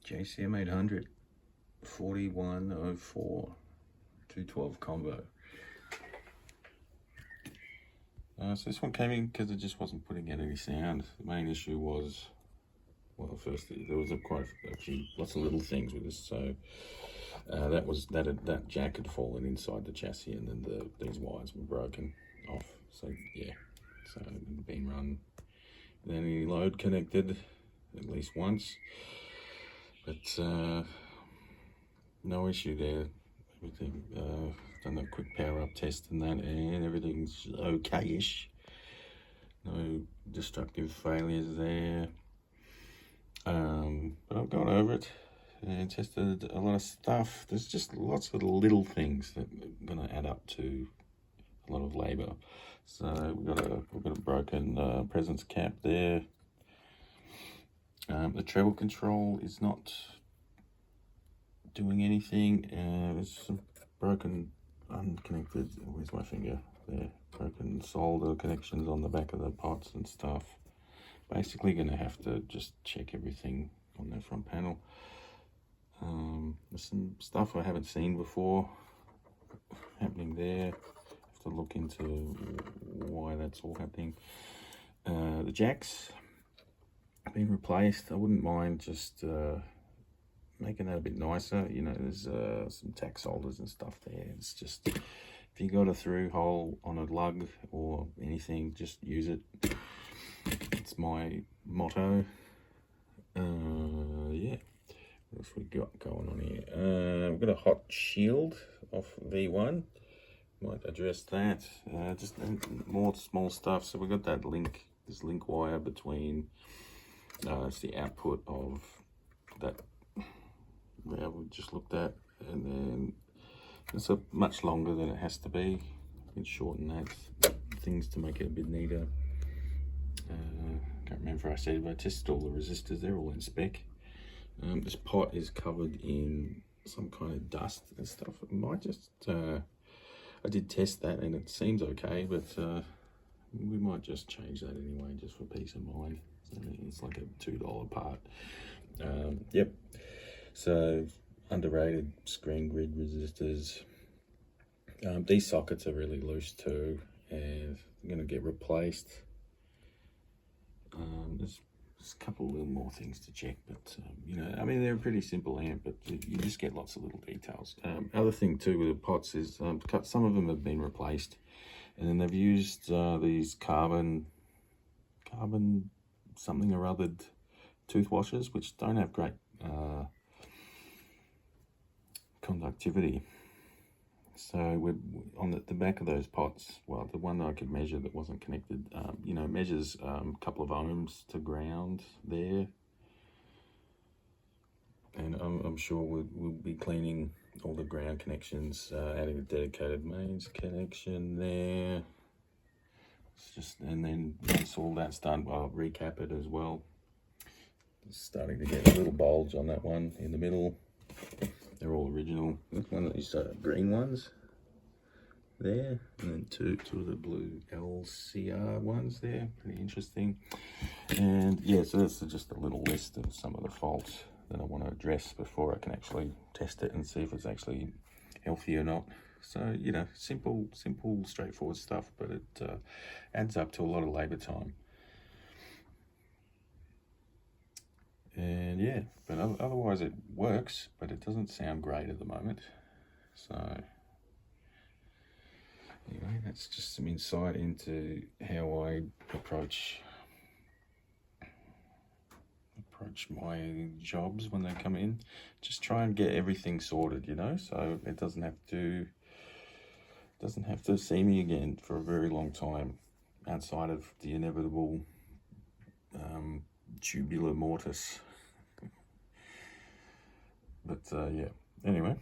JCM800 4104 212 combo. So this one came in because it just wasn't putting out any sound. The main issue was, well, firstly there was lots of little things with this. So that jack had fallen inside the chassis, and then these wires were broken off. So yeah, so it had been run. And then any load connected at least once, but no issue there. Everything, done a quick power up test and that, and everything's okay-ish. No destructive failures there. But I've gone over it and tested a lot of stuff. There's just lots of little things that are going to add up to a lot of labor. So we've got a broken presence cap there. The treble control is not doing anything. There's some broken unconnected, where's my finger there, broken solder connections on the back of the pots and stuff. Basically gonna have to just check everything on that front panel. There's some stuff I haven't seen before happening there. Have to look into why that's all happening. The jacks have been replaced. I wouldn't mind just making that a bit nicer. You know, there's some tack solders and stuff there. It's just, if you got a through hole on a lug or anything, just use it. It's my motto. Yeah, what else we got going on here? We've got a hot shield off V1. Might address that. Just more small stuff. So we've got that this link wire between, it's the output of that we just looked at, and then it's a much longer than it has to be. You can shorten that things to make it a bit neater. Can't remember if I said, if I tested all the resistors, they're all in spec. This pot is covered in some kind of dust and stuff. It might just I did test that and it seems okay, but we might just change that anyway, just for peace of mind. So it's like a $2 part. Yep. So underrated screen grid resistors. These sockets are really loose too, and they're going to get replaced. There's a couple of little more things to check, but you know, I mean, they're a pretty simple amp, but you just get lots of little details. Other thing too with the pots is some of them have been replaced, and then they've used these carbon something or other tooth washers, which don't have great conductivity. So we're on the back of those pots, well, the one that I could measure that wasn't connected, you know, measures a couple of ohms to ground there. And I'm sure we'll be cleaning all the ground connections, adding a dedicated mains connection there. It's just, and then once all that's done, I'll recap it as well. It's starting to get a little bulge on that one in the middle. They're all original. There's one of these green ones there, and then two of the blue LCR ones there. Pretty interesting. And yeah, so that's just a little list of some of the faults that I want to address before I can actually test it and see if it's actually healthy or not. So, you know, simple, straightforward stuff, but it adds up to a lot of labor time. And yeah, but otherwise it works, but it doesn't sound great at the moment. So anyway, that's just some insight into how I approach my jobs when they come in. Just try and get everything sorted, you know, so it doesn't have to see me again for a very long time, outside of the inevitable tubular mortis. But yeah, anyway.